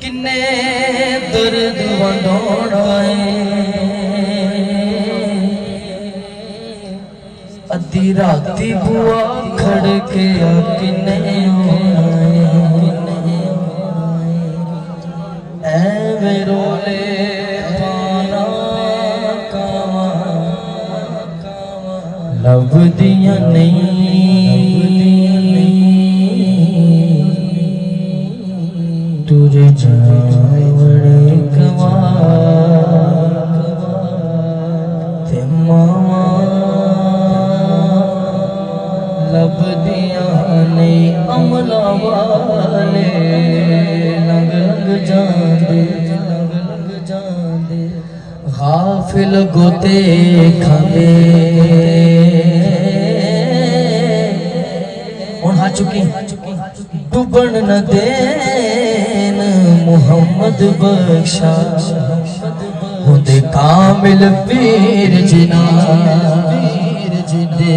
किन्ने दर्द वंडोड़ा अद्धी राती बुआ खड़के किन्ने ऐवें रोले पाना कावा लभदियां नहीं तुझे जावड़े कवा ते मावा लभदियां नहीं अमला वाले लंग लंग जांदे गाफिल गोते खांदे हुण आ चुकी डुबन न देन मुहम्मद बख्शा होंदे कामिल पीर जिना दे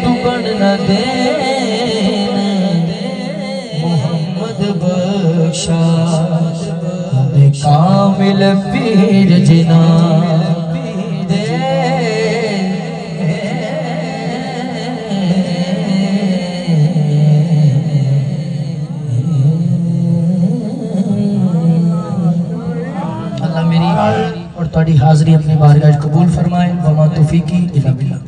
डुबन न देन मुहम्मद बख्शा होंदे कामिल पीर जिना और तुहाडी हाज़री अपनी बारगाह कबूल फरमाए। वमा तौफीकी इल्ला बिल्लाह।